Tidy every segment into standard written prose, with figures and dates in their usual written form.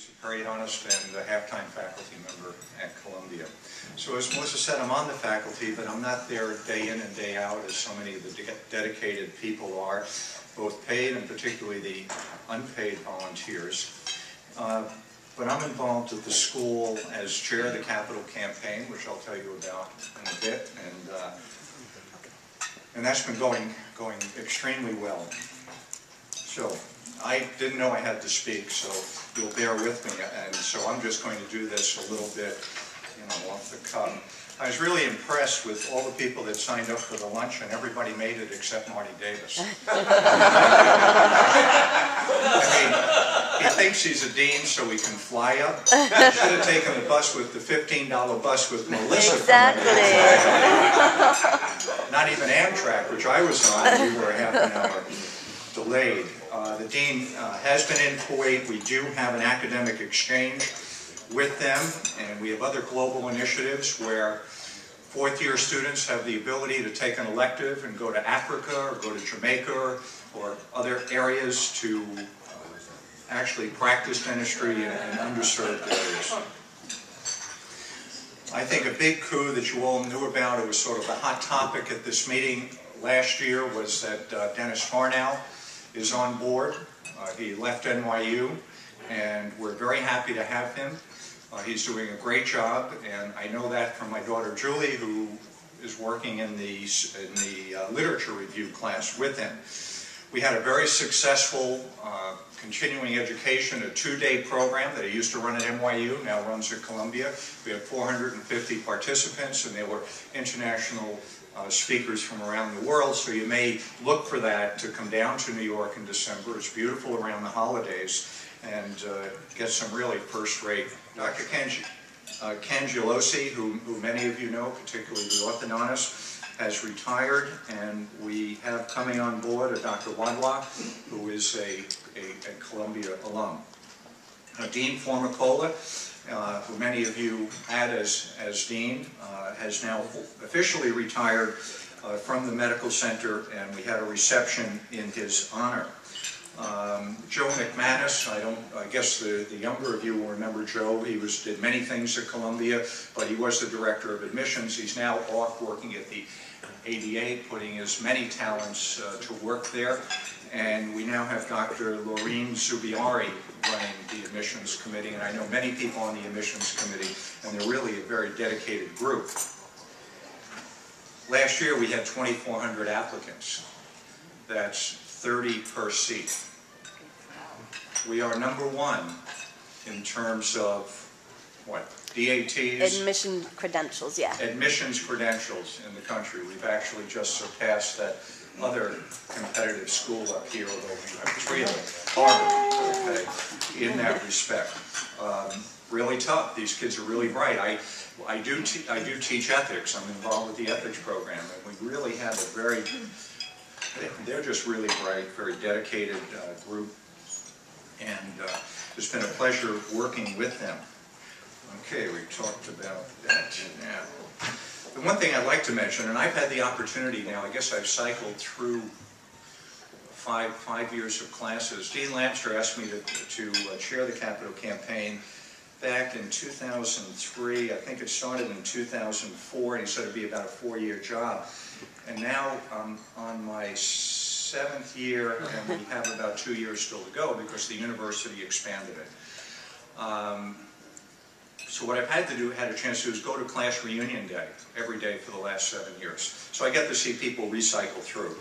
He's a periodontist and a half-time faculty member at Columbia. So as Melissa said, I'm on the faculty, but I'm not there day in and day out as so many of the dedicated people are, both paid and particularly the unpaid volunteers. But I'm involved at the school as chair of the capital campaign, which I'll tell you about in a bit, and that's been going extremely well. So I didn't know I had to speak, so you'll bear with me, and so I'm just going to do this a little bit, off the cuff. I was really impressed with all the people that signed up for the luncheon. Everybody made it except Marty Davis. I mean, he thinks he's a dean so he can fly up. He should have taken the bus with the $15 bus with Melissa. Exactly. Not even Amtrak, which I was on, we were half an hour delayed. The dean has been in Kuwait. We do have an academic exchange with them, and we have other global initiatives where fourth-year students have the ability to take an elective and go to Africa or go to Jamaica or other areas to actually practice dentistry in underserved areas. I think a big coup that you all knew about, it was sort of a hot topic at this meeting last year, was that Dennis Harnow is on board. He left NYU, and we're very happy to have him. He's doing a great job, and I know that from my daughter Julie, who is working in the literature review class with him. We had a very successful continuing education, a 2-day program that he used to run at NYU, now runs at Columbia. We had 450 participants, and they were international speakers from around the world, so you may look for that to come down to New York in December. It's beautiful around the holidays, and get some really first-rate. Dr. Ken Gelosi, who many of you know, particularly the orthodontist, has retired, and we have coming on board a Dr. Wadla, who is a Columbia alum. Dean Formicola, who many of you had as dean, has now officially retired from the medical center, and we had a reception in his honor. Joe McManus, I guess the younger of you will remember Joe. He did many things at Columbia, but he was the director of admissions. He's now off working at the ADA, putting his many talents to work there. And we now have Dr. Laureen Zubiari running the admissions committee, and I know many people on the admissions committee, and they're really a very dedicated group. Last year we had 2,400 applicants. That's 30 per seat. We are #1 in terms of, what, DATs? Admission credentials, yeah. Admissions credentials in the country. We've actually just surpassed that other competitive school up here, although we have 3 of them, Harvard, okay, in that respect. Really tough. These kids are really bright. I do teach ethics. I'm involved with the ethics program, and we really have a very, they're just really bright, very dedicated group, and it's been a pleasure working with them. Okay, we talked about that now. The one thing I'd like to mention, and I've had the opportunity now, I guess I've cycled through five years of classes. Dean Lamster asked me to chair the capital campaign back in 2003. I think it started in 2004, and he said it'd be about a 4-year job. And now I'm on my 7th year, and we have about 2 years still to go because the university expanded it. So what I've had a chance to do is go to class reunion day every day for the last 7 years. So I get to see people recycle through.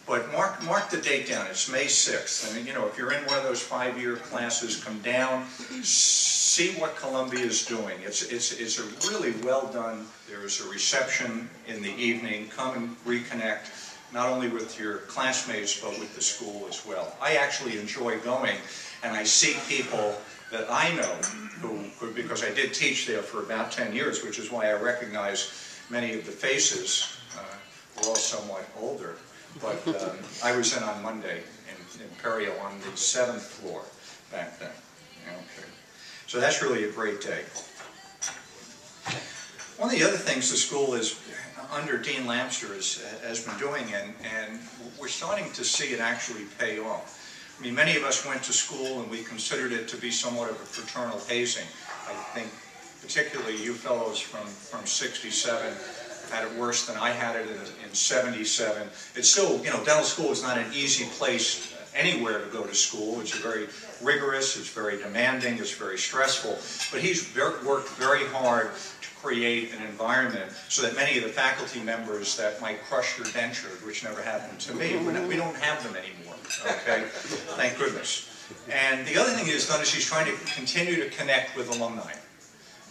But mark the date down. It's May 6th. I mean, if you're in one of those 5-year classes, come down, see what Columbia is doing. It's a really well done. There's a reception in the evening. Come and reconnect, not only with your classmates, but with the school as well. I actually enjoy going, and I see people that I know, because I did teach there for about 10 years, which is why I recognize many of the faces. We're all somewhat older, but I was in on Monday in Perio on the 7th floor back then. Okay. So that's really a great day. One of the other things the school is, under Dean Lamster, has been doing, and we're starting to see it actually pay off. I mean, many of us went to school and we considered it to be somewhat of a fraternal hazing. I think particularly you fellows from 67 had it worse than I had it in 77. It's still, you know, dental school is not an easy place anywhere to go to school. It's very rigorous, it's very demanding, it's very stressful. But he's worked very hard to create an environment so that many of the faculty members that might crush your denture, which never happened to me, we don't have them anymore, okay? Thank goodness. And the other thing he's done is he's trying to continue to connect with alumni,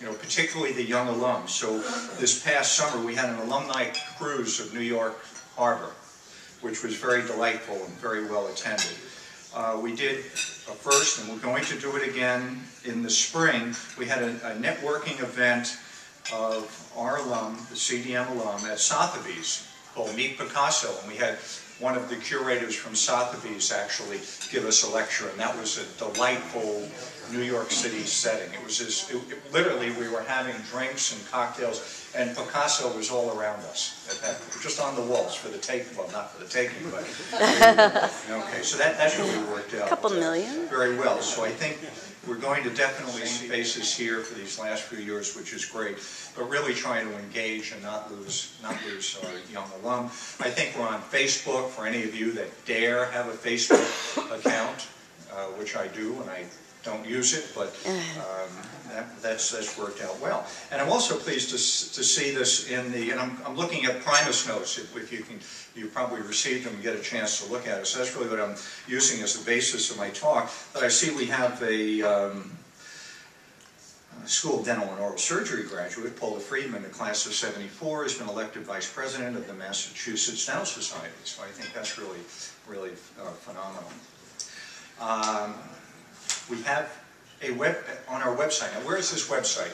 you know, particularly the young alums. So this past summer we had an alumni cruise of New York Harbor, which was very delightful and very well attended. We did a first, and we're going to do it again in the spring. We had a networking event of our alum, the CDM alum, at Sotheby's called Meet Picasso, and we had one of the curators from Sotheby's actually give us a lecture, and that was a delightful New York City setting. It was literally we were having drinks and cocktails, and Picasso was all around us, just on the walls for the taking. Well, not for the taking, but okay. So that really worked out. A couple million. Very well. So I think we're going to definitely see faces here for these last few years, which is great. But really trying to engage and not lose our young alum. I think we're on Facebook for any of you that dare have a Facebook account, which I do, and I don't use it, but that's worked out well. And I'm also pleased to see this in the, and I'm looking at Primus notes, if you probably received them and get a chance to look at it. So that's really what I'm using as the basis of my talk. But I see we have a School of Dental and Oral Surgery graduate, Paula Friedman, the class of '74, has been elected Vice President of the Massachusetts Dental Society. So I think that's really, really phenomenal. We have a on our website. Now, where is this website?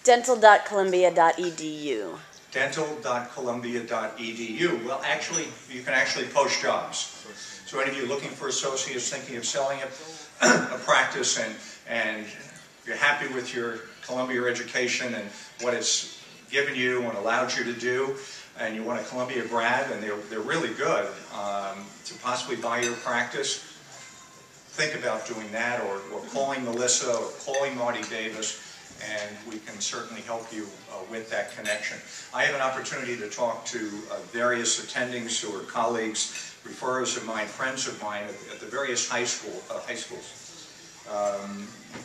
Dental.columbia.edu. Dental.columbia.edu. Well, actually, you can actually post jobs. So any of you looking for associates, thinking of selling a practice, and you're happy with your Columbia education and what it's given you and allowed you to do, and you want a Columbia grad, and they're really good to possibly buy your practice, think about doing that, or calling Melissa or calling Marty Davis, and we can certainly help you with that connection. I have an opportunity to talk to various attendings who are colleagues, referrers of mine, friends of mine at the various high schools,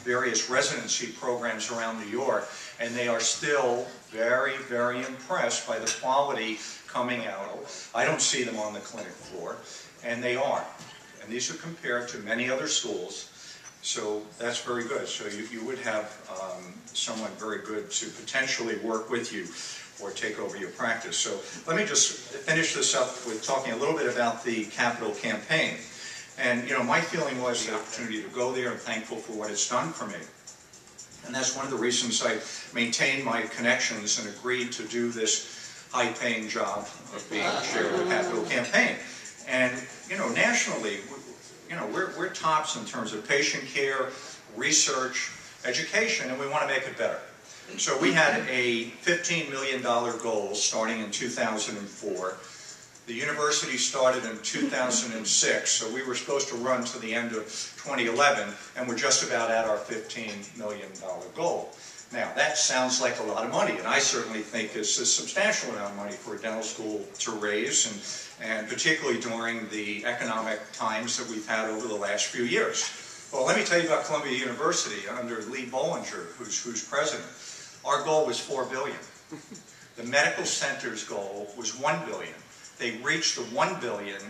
various residency programs around New York, and they are still very, very impressed by the quality coming out. I don't see them on the clinic floor, and they are. And these are compared to many other schools, so that's very good. So you would have someone very good to potentially work with you or take over your practice. So let me just finish this up with talking a little bit about the capital campaign. And you know, my feeling was the opportunity to go there and thankful for what it's done for me. And that's one of the reasons I maintained my connections and agreed to do this high-paying job of being chair of the capital campaign. And you know, nationally, you know, we're tops in terms of patient care, research, education, and we want to make it better. So we had a $15 million goal starting in 2004. The university started in 2006, so we were supposed to run to the end of 2011, and we're just about at our $15 million goal. Now, that sounds like a lot of money, and I certainly think it's a substantial amount of money for a dental school to raise, and particularly during the economic times that we've had over the last few years. Well, let me tell you about Columbia University under Lee Bollinger, who's president. Our goal was $4 billion. The medical center's goal was $1 billion. They reached the $1 billion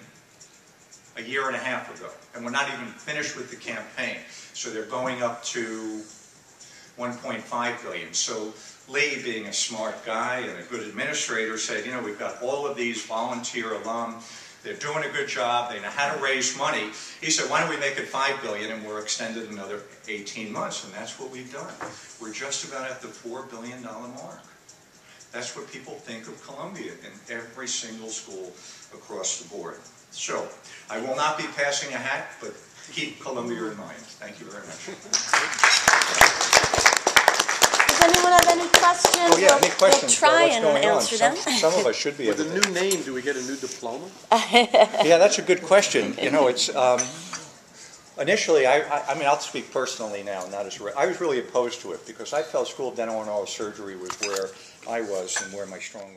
a year and a half ago, and we're not even finished with the campaign. So they're going up to $1.5 billion. So Lee, being a smart guy and a good administrator, said, you know, we've got all of these volunteer alum. They're doing a good job. They know how to raise money. He said, why don't we make it $5 billion, and we're extended another 18 months, and that's what we've done. We're just about at the $4 billion mark. That's what people think of Columbia in every single school across the board. So, I will not be passing a hat, but keep Columbia in mind. Thank you very much. Does anyone have any questions? Oh yeah, any questions? We'll try what's and going answer on? them. Some of us should be able With to. the new name, do we get a new diploma? Yeah, that's a good question. You know, it's Initially, I mean, I'll speak personally now, not as I was really opposed to it because I felt School of Dental and Oral Surgery was where I was and where my strong